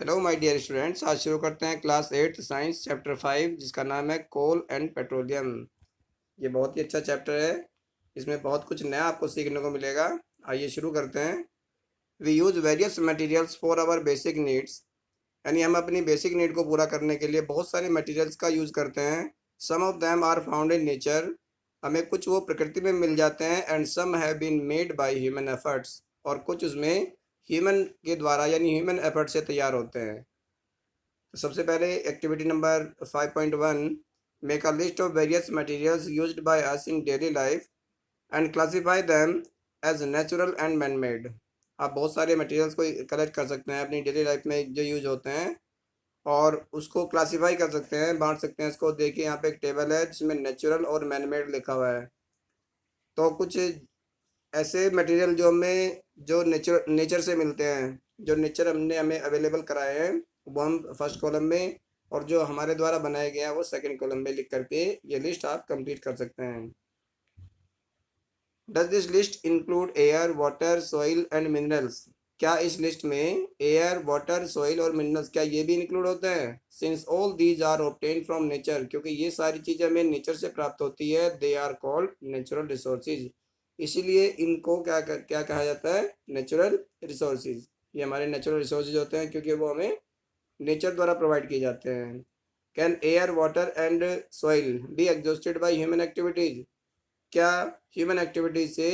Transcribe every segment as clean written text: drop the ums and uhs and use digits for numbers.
Hello my dear students, आज शुरू करते हैं क्लास 8 साइंस चैप्टर 5 जिसका नाम है कोल एंड पेट्रोलियम। ये बहुत ही अच्छा चैप्टर है। इसमें बहुत कुछ नया आपको सीखने को मिलेगा। आइए शुरू करते हैं। We use various materials for our basic needs, यानी हम अपनी बेसिक नीड को पूरा करने के लिए बहुत सारे मटेरियल्स का यूज़ करते हैं। Some of them are found in nature, हमें कुछ वो प्रकृति में मिल जाते हैं। And some have been made by human efforts, और कुछ उसमें ह्यूमन के द्वारा यानी ह्यूमन एफर्ट से तैयार होते हैं। तो सबसे पहले activity number 5.1, make a list of various materials used by us in daily life and classify them as natural and man made. आप बहुत सारे मटेरियल्स को कलेक्ट कर सकते हैं अपनी डेली लाइफ में जो यूज होते हैं, और उसको क्लासिफाई कर सकते हैं, बांट सकते हैं इसको। देखिए यहाँ पे एक टेबल है जिसमें नेचुरल और मैन मेड लिखा हुआ है। तो कुछ ऐसे मटेरियल जो हमें जो नेचर नेचर से मिलते हैं, जो नेचर हमने हमें अवेलेबल कराए हैं, वो हम फर्स्ट कॉलम में, और जो हमारे द्वारा बनाए गए हैं वो सेकंड कॉलम में लिख करके ये लिस्ट आप कंप्लीट कर सकते हैं। Does this list include air, water, soil and minerals? क्या इस लिस्ट में एयर, वाटर, सॉइल और मिनरल्स क्या ये भी इंक्लूड होते हैं? Since all these are obtain from nature, क्योंकि ये सारी चीज़ें हमें नेचर से प्राप्त होती है। They are called natural resources, इसीलिए इनको क्या कहा जाता है? Natural resources. ये हमारे नेचुरल रिसोर्सेज होते हैं क्योंकि वो हमें नेचर द्वारा प्रोवाइड किए जाते हैं। Can air, water and soil be exhausted by human activities? क्या ह्यूमन एक्टिविटीज से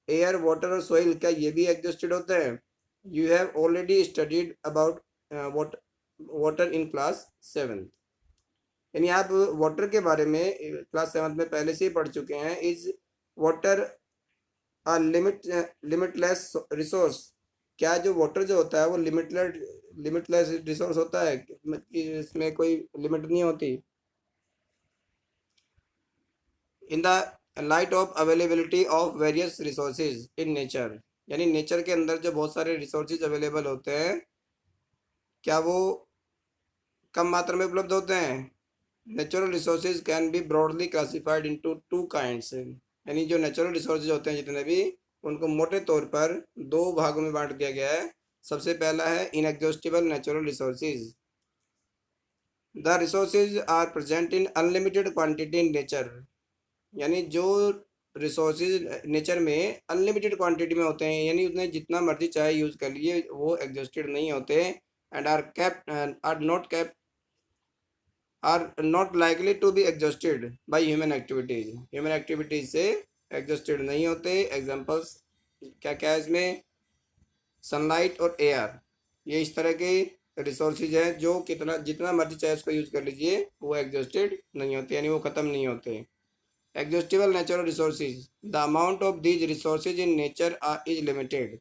एयर, वाटर और सॉइल क्या ये भी एग्जॉस्टेड होते हैं? You have already studied about water in class 7, यानी आप वाटर के बारे में क्लास 7 में पहले से ही पढ़ चुके हैं। Is water a limitless resource? क्या जो वाटर जो होता है वो लिमिटलेस रिसोर्स होता है कि इसमें कोई लिमिट नहीं होती? In the light of availability of various resources in nature, यानी नेचर के अंदर जो बहुत सारे रिसोर्सेज अवेलेबल होते हैं, क्या वो कम मात्रा में उपलब्ध होते हैं? Natural resources can be broadly classified into two kinds, यानी जो नेचुरल रिसोर्सेज होते हैं जितने भी, उनको मोटे तौर पर दो भागों में बांट दिया गया है। सबसे पहला है inexhaustible natural resources. The resources are present in unlimited quantity in nature, यानी जो रिसोर्सेज नेचर में अनलिमिटेड क्वांटिटी में होते हैं, यानी उसने जितना मर्जी चाहे यूज कर लिए, वो एग्जॉस्टेड नहीं होते। And are not likely to be exhausted by human activities, human activities से एग्जॉस्टेड नहीं होते। एग्जांपल्स क्या क्या है इसमें? सनलाइट और एयर, ये इस तरह के रिसोर्सेज हैं जो कितना जितना मर्जी चाहे उसको यूज कर लीजिए, वो एग्जॉस्टेड नहीं होते, यानी वो खत्म नहीं होते। Exhaustible natural resources, the amount of these resources in nature is limited,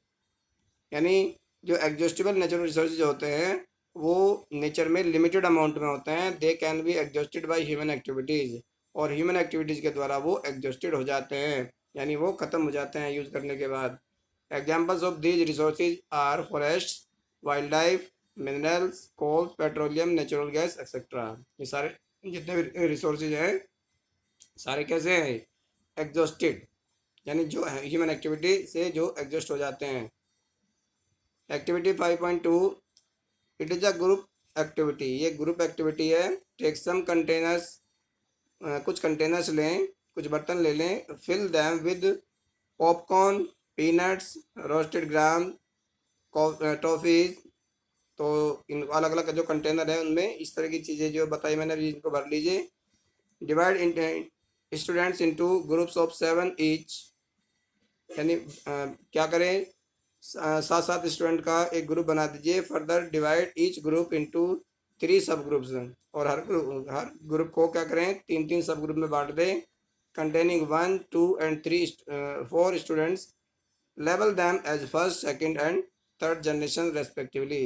यानी जो एग्जॉस्टिबल नेचुरल रिसोर्सेज होते हैं वो नेचर में लिमिटेड अमाउंट में होते हैं। They can be exhausted by human activities, और ह्यूमन एक्टिविटीज के द्वारा वो एग्जॉस्टेड हो जाते हैं, यानी वो खत्म हो जाते हैं यूज करने के बाद। Examples of these resources are forest, wildlife, minerals, coal, petroleum, natural gas etcetera. ये सारे जितने भी रिसोर्सेज हैं सारे कैसे हैं? एग्जॉस्टेड, यानी जो ह्यूमन एक्टिविटी से जो एग्जॉस्ट हो जाते हैं। Activity 5.2, it is a group activity. ये ग्रुप एक्टिविटी है। टेक सम कंटेनर्स, कुछ कंटेनर्स लें, कुछ बर्तन ले लें। Fill them with popcorn, peanuts, roasted gram, toffees. तो इन अलग अलग जो कंटेनर है उनमें इस तरह की चीज़ें जो बताई मैंने अभी, इनको भर लीजिए। Divide in students into groups of 7 each, यानी क्या करें? 7 7 स्टूडेंट का एक ग्रुप बना दीजिए। Further divide each group into 3 सब ग्रुप्स, और हर ग्रुप को क्या करें? 3 3 सब ग्रुप में बांट दें। Containing 1 2 and 3 4 students, label them as first, second and third generation respectively.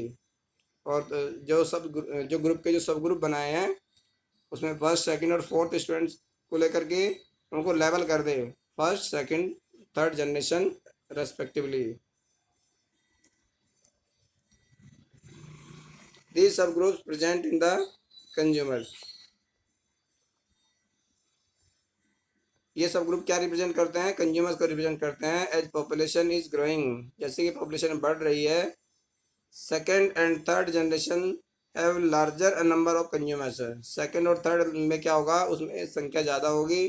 और जो ग्रुप के जो सब ग्रुप बनाए हैं उसमें फर्स्ट, सेकंड और फोर्थ स्टूडेंट्स को लेकर के उनको लेबल कर दे, first, second, third generation respectively. These subgroups present in the consumers, ये सब ग्रुप क्या रिप्रेजेंट करते हैं? कंज्यूमर्स को रिप्रेजेंट करते हैं। एज पॉपुलेशन इज ग्रोइंग, जैसे कि पॉपुलेशन बढ़ रही है, second and third generation have larger number of consumers. Second और थर्ड में क्या होगा, उसमें संख्या ज़्यादा होगी।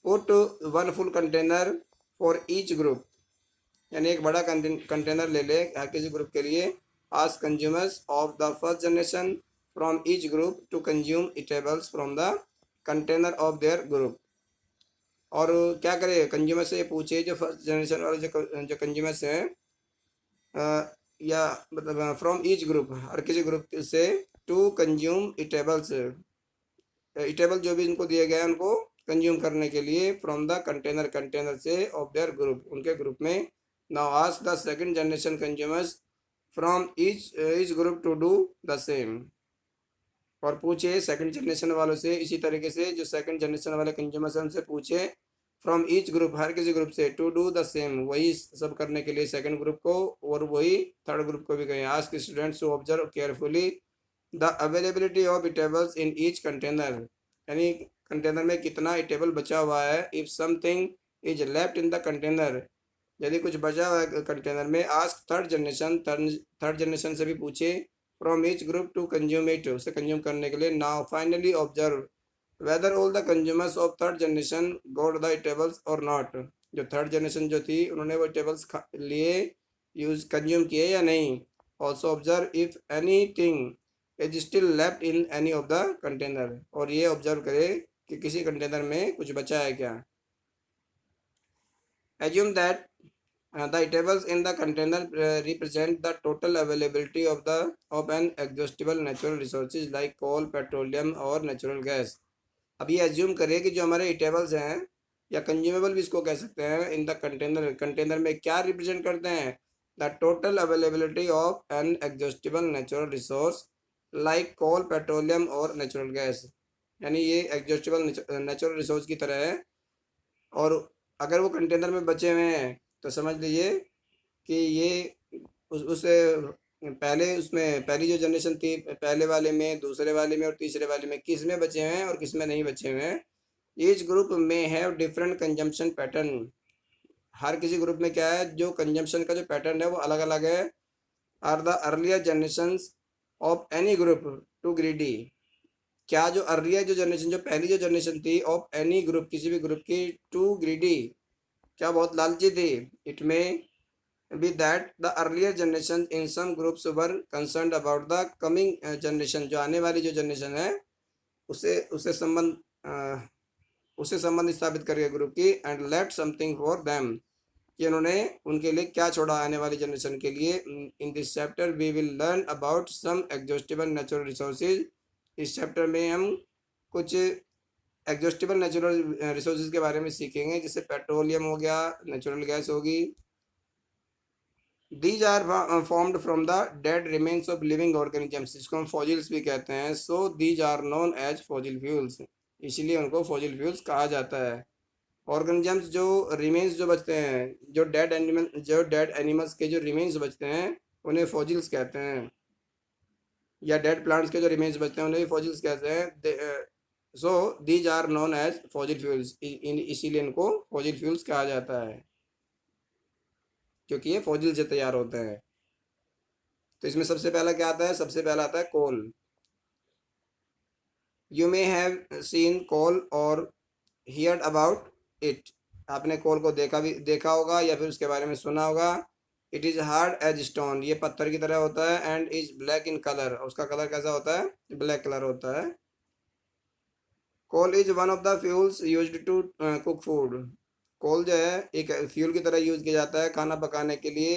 Put one full container for each group, यानी एक बड़ा कंटेनर ले ले हर किसी ग्रुप के लिए। Ask consumers of the first generation from each group to consume eatables from the container of their group. और क्या करे, कंज्यूमर से ये पूछे जो फर्स्ट जनरेशन वाले जो कंज्यूमर्स हैं, या मतलब फ्रॉम ईच ग्रुप, हर किसी ग्रुप से, टू कंज्यूम इटेबल्स, इटेबल जो भी इनको दिए गए हैं उनको कंज्यूम करने के लिए, फ्रॉम द कंटेनर, कंटेनर से, ऑफ देयर ग्रुप, उनके ग्रुप में। Now ask the second generation consumers from each group to do the same. और पूछे सेकंड जनरेशन वालों से इसी तरीके से, जो सेकंड जनरेशन वाले कंज्यूमर्स हैं उनसे पूछे फ्रॉम ईच ग्रुप, हर किसी ग्रुप से, टू डू द सेम, वही सब करने के लिए सेकंड ग्रुप को, और वही थर्ड ग्रुप को भी कहें। Ask students to observe carefully the availability of eatables in each container, यानी कंटेनर में कितना इटेबल बचा हुआ है। If something is left in the container, यदि कुछ बचा हुआ है कंटेनर में। Ask third generation, third generation से भी पूछे from each group to consume it, उसे कंज्यूम करने के लिए। Now finally observe whether all the consumers of third generation got the tables और नॉट, जो थर्ड जनरेशन जो थी उन्होंने वो टेबल्स लिए, यूज कंज्यूम किए या नहीं। Also observe if any thing is still left in any of the container, और ये ऑब्जर्व करे कि किसी कंटेनर में कुछ बचा है क्या। Assume that the tables in the container represent the total availability of an exhaustible natural resources like coal, petroleum और natural gas। अब ये एज्यूम करिए कि जो हमारे टेबल्स हैं, या कंज्यूमेबल भी इसको कह सकते हैं, इन द कंटेनर, कंटेनर में क्या रिप्रेजेंट करते हैं, the total availability of an exhaustible natural resource like coal, petroleum और नेचुरल गैस, यानी ये एग्जॉस्टिबल नेचुरल रिसोर्स की तरह है। और अगर वो कंटेनर में बचे हुए हैं तो समझ लीजिए कि ये उसे पहले, उसमें पहली जो जनरेशन थी, पहले वाले में, दूसरे वाले में और तीसरे वाले में, किस में बचे हुए हैं और किस में नहीं बचे हुए हैं। ईच ग्रुप में हैव डिफरेंट कंजम्पशन पैटर्न, हर किसी ग्रुप में क्या है, जो कंजम्पशन का जो पैटर्न है वो अलग अलग है। Are the earlier generation of any group too greedy, क्या जो अर्लियर जो जनरेशन, जो पहली जो जनरेशन थी, ऑफ एनी ग्रुप, किसी भी ग्रुप की, टू ग्रीडी, क्या बहुत लालची थी। It may be that the earlier generation in some groups were concerned about the coming generation, जो आने वाली जो जनरेशन है उसे उसे संबंध उसे संबंध स्थापित करके ग्रुप की। And left something for them, कि उन्होंने उनके लिए क्या छोड़ा आने वाली जनरेशन के लिए। In this chapter we will learn about some exhaustible natural resources, इस चैप्टर में हम कुछ एग्जॉस्टिबल नेचुरल रिसोर्सेज के बारे में सीखेंगे, जैसे पेट्रोलियम हो गया, नेचुरल गैस होगी। These are formed from the dead remains of living organisms, जिसको हम फॉजिल्स भी कहते हैं। So these are known as fossil fuels, इसीलिए उनको फॉजिल फ्यूल्स कहा जाता है। ऑर्गेनिजम्स जो रिमेन्स जो बचते हैं, जो डेड एनिमल्स के जो रिमेन्स बचते हैं उन्हें फॉजिल्स कहते हैं, या डेड प्लांट्स के जो रिमेन्स बचते हैं उन्हें फॉजिल्स कहते हैं। So these are known as fossil fuels, इसीलिए इनको फॉजिल फ्यूल्स कहा जाता है, क्योंकि ये फॉजिल से तैयार होते हैं। तो इसमें सबसे पहला क्या आता है, सबसे पहला आता है कोल। यू मे हैव सीन कोल और हियर्ड अबाउट इट, आपने कोल को देखा होगा या फिर उसके बारे में सुना होगा। It is hard as stone, ये पत्थर की तरह होता है। And is black in colour, उसका कलर कैसा होता है, ब्लैक कलर होता है। Coal is one of the fuels used to cook food, coal जो है एक फ्यूल की तरह यूज किया जाता है खाना पकाने के लिए।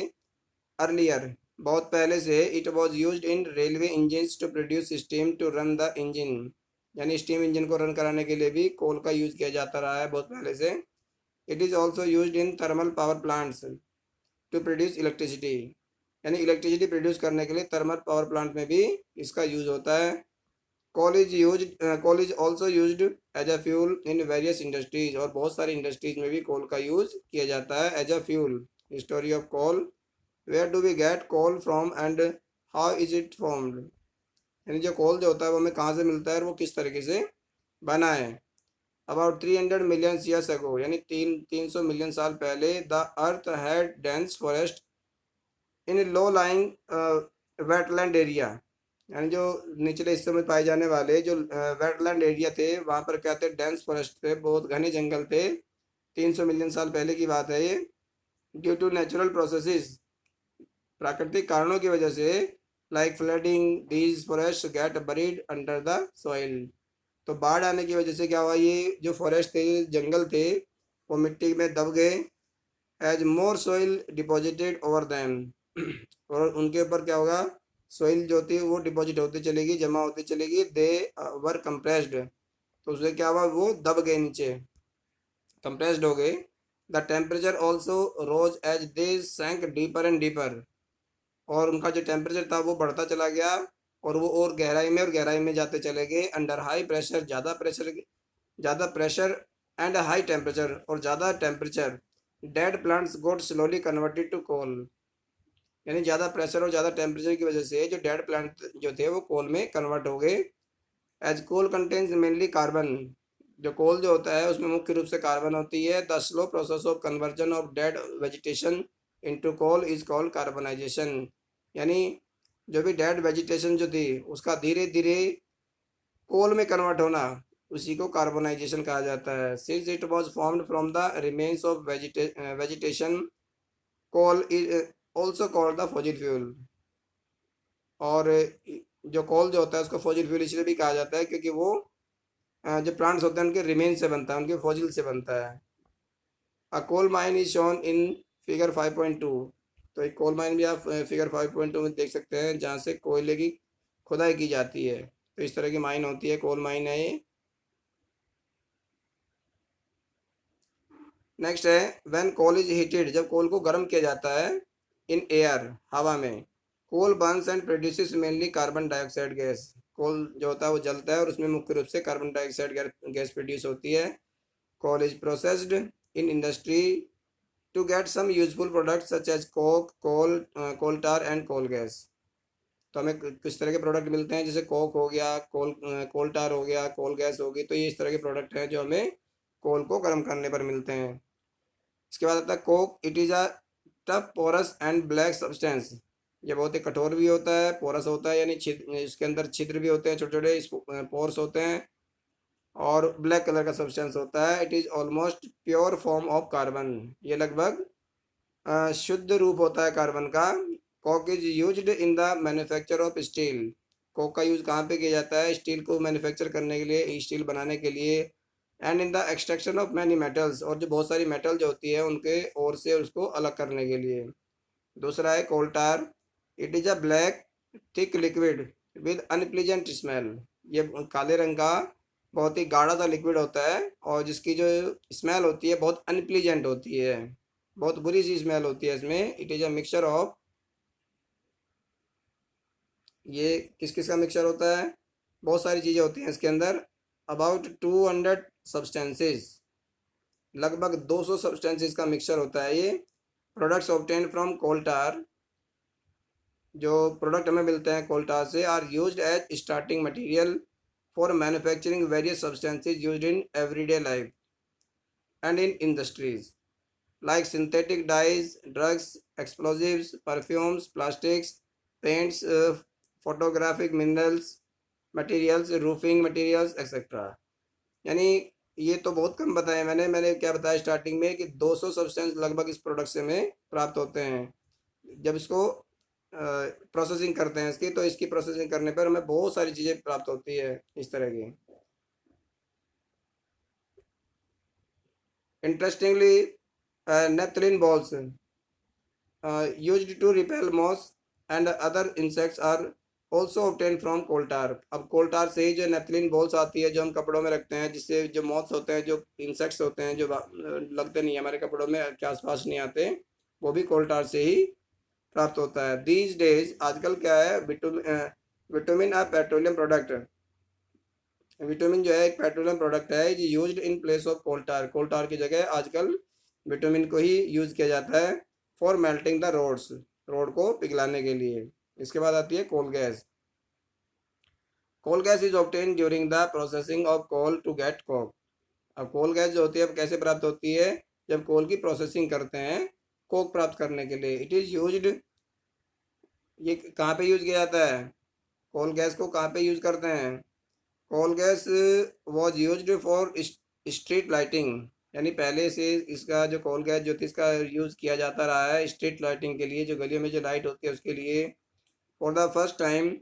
अर्लियर, बहुत पहले से, it was use in railway engine to produce steam to run the engine, यानी स्टीम इंजन को रन कराने के लिए भी कोल का यूज किया जाता रहा है बहुत पहले से। It is also use in thermal power plants to produce electricity, यानी इलेक्ट्रिसिटी प्रोड्यूस करने के लिए थर्मल पावर प्लांट में भी इसका यूज होता है। Coal is also use as a fuel in various industries, और बहुत सारी इंडस्ट्रीज में भी कोल का यूज किया जाता है as a fuel. History of coal, where do we get coal from and how is it formed, यानी जो कोल जो होता है वो हमें कहाँ से मिलता है और वो किस तरीके से बना है। अबाउट 300 मिलियन ईयर्स अगो, यानी 300 मिलियन साल पहले, the earth had dense forest in low lying wetland area, यानी जो निचले हिस्सों में पाए जाने वाले जो वेटलैंड एरिया थे, वहाँ पर क्या थे, डेंस फॉरेस्ट थे, बहुत घने जंगल थे। 300 मिलियन साल पहले की बात है ये। ड्यू टू नेचुरल प्रोसेसेस, प्राकृतिक कारणों की वजह से, like flooding, these forest get buried under the soil. तो बाढ़ आने की वजह से क्या हुआ, ये जो फॉरेस्ट थे, जंगल थे, वो मिट्टी में दब गए। एज मोर सोइल डिपॉजिटेड ओवर दैम और उनके ऊपर क्या होगा, सोइल जो थी वो डिपॉजिट होती चलेगी, जमा होती चलेगी। दे वर कंप्रेस्ड, तो उससे क्या हुआ, वो दब गए नीचे, कंप्रेस्ड हो गए। The temperature also rose as they sank deeper and deeper, और उनका जो टेम्परेचर था वो बढ़ता चला गया, और वो और गहराई में और गहराई में जाते चले गए। अंडर हाई प्रेशर, ज़्यादा प्रेशर एंड हाई टेम्परेचर, और ज़्यादा temperature, dead plants got slowly converted to coal, यानी ज़्यादा प्रेशर और ज़्यादा टेम्परेचर की वजह से जो डेड प्लांट जो थे वो कोल में कन्वर्ट हो गए। As coal contains mainly carbon, जो कोल जो होता है उसमें मुख्य रूप से कार्बन होती है। The slow process of conversion of dead vegetation into coal is called carbonisation, यानी जो भी डेड वेजिटेशन जो थी उसका धीरे धीरे कोल में कन्वर्ट होना, उसी को कार्बोनाइजेशन कहा जाता है। Since it was formed from the remains of vegetation, coal is also called the fossil fuel. और जो कोल जो होता है उसको फॉसिल फ्यूल इसलिए भी कहा जाता है क्योंकि वो जो प्लांट्स होते हैं उनके रिमेन से बनता है, उनके फॉसिल से बनता है। A coal mine is shown in figure 5.2, तो एक कोल माइन भी आप फिगर 5.2 में देख सकते हैं, जहाँ से कोयले की खुदाई की जाती है। तो इस तरह की माइन होती है, कोल माइन है ये। नेक्स्ट है, व्हेन कोल इज हीटेड, जब कोल को गर्म किया जाता है, इन एयर, हवा में, coal burns and produces mainly carbon dioxide gas. Coal जो होता है वो जलता है और उसमें मुख्य रूप से कार्बन डाइऑक्साइड गैस प्रोड्यूस होती है। Coal is processed in industry to get some useful product such as coke, coal tar and coal gas. तो हमें किस तरह के प्रोडक्ट मिलते हैं, जैसे कोक हो गया, कोल टार हो गया, कोल गैस होगी, तो ये इस तरह के प्रोडक्ट हैं जो हमें कोल को गर्म करने पर मिलते हैं। इसके बाद आता है coke. It is a tough porous and black substance, ये बहुत ही कठोर भी होता है, पोरस होता है, यानी इसके अंदर छिद्र भी होते हैं, छोटे छोटे पोर्स होते हैं, और ब्लैक कलर का सब्सटेंस होता है। It is almost pure form of carbon, ये लगभग शुद्ध रूप होता है कार्बन का। Coke is used in the manufacture of steel, Coke का यूज़ कहाँ पे किया जाता है, स्टील को मैन्युफैक्चर करने के लिए, स्टील बनाने के लिए। And in the extraction of many metals, और जो बहुत सारी मेटल जो होती है उनके और से उसको अलग करने के लिए। दूसरा है coal tar. It is a black thick liquid with unpleasant smell, ये काले रंग का बहुत ही गाढ़ा सा लिक्विड होता है, और जिसकी जो स्मेल होती है बहुत अनप्लीजेंट होती है, बहुत बुरी सी स्मेल होती है इसमें। It is a mixture of, ये किस किस का मिक्सचर होता है, बहुत सारी चीज़ें होती हैं इसके अंदर। अबाउट 200 सब्सटेंसेस, लगभग 200 सब्सटेंसेस का मिक्सचर होता है ये। Products obtain from coal tar, जो प्रोडक्ट हमें मिलते हैं कोल टार से, are used as starting material for manufacturing various substances used in everyday life and in industries, like synthetic dyes, drugs, explosives, perfumes, plastics, paints, photographic minerals, materials, roofing materials, etc. यानी ये तो बहुत कम बताया मैंने क्या बताया starting में कि 200 सब्सटेंस लगभग इस प्रोडक्ट से में प्राप्त होते हैं। जब इसको प्रोसेसिंग करते हैं इसकी, तो इसकी प्रोसेसिंग करने पर हमें बहुत सारी चीज़ें प्राप्त होती है इस तरह की। Interestingly, naphthalene balls used to repel moths and other insects are also obtained from coal tar। अब कोल टार से ही जो नेपथलीन बॉल्स आती है जो हम कपड़ों में रखते हैं, जिससे जो मॉथ्स होते हैं, जो इंसेक्ट्स होते हैं, जो लगते नहीं है हमारे कपड़ों में, के आसपास नहीं आते, वो भी कोल टार से ही प्राप्त होता है। दीज डेज, आजकल क्या है, bitumen a petroleum product, bitumen जो है एक पेट्रोलियम प्रोडक्ट है, जो used in place of coal tar, coal tar की जगह आजकल विटामिन को ही यूज़ किया जाता है for melting the roads, road को पिघलाने के लिए। इसके बाद आती है coal gas. Coal gas is obtain during the processing of coal to get coke. अब कोल गैस जो होती है अब कैसे प्राप्त होती है, जब कोल की प्रोसेसिंग करते हैं कोक प्राप्त करने के लिए। इट इज़ यूज्ड ये कहाँ पे यूज किया जाता है? कोल गैस को कहाँ पे यूज करते हैं? Coal gas was used for street lighting, यानी पहले से इसका जो कोल गैस जो थी इसका यूज किया जाता रहा है स्ट्रीट लाइटिंग के लिए, जो गलियों में जो लाइट होती है उसके लिए। For the first time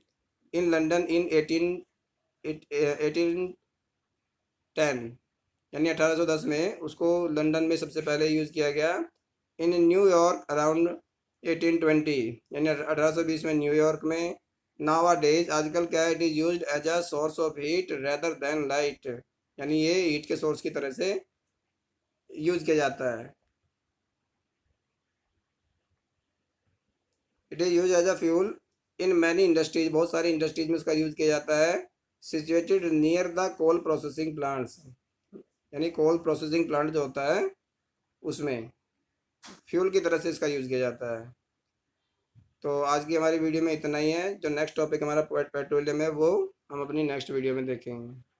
in London इन 1810, यानी 1810 में उसको लंदन में सबसे पहले यूज़ किया गया। इन न्यूयॉर्क अराउंड 1820, यानी 1820 में न्यूयॉर्क में। नावा डेज आजकल क्या है, it is used as a source of heat rather than light, यानी ये हीट के सोर्स की तरह से यूज़ किया जाता है। It is use as a fuel in many industries, बहुत सारी इंडस्ट्रीज में उसका यूज़ किया जाता है। Situated near the coal processing plants, यानी कोल प्रोसेसिंग प्लांट जो होता है उसमें फ्यूल की तरह से इसका यूज़ किया जाता है। तो आज की हमारी वीडियो में इतना ही है। जो नेक्स्ट टॉपिक हमारा पेट्रोलियम है वो हम अपनी नेक्स्ट वीडियो में देखेंगे।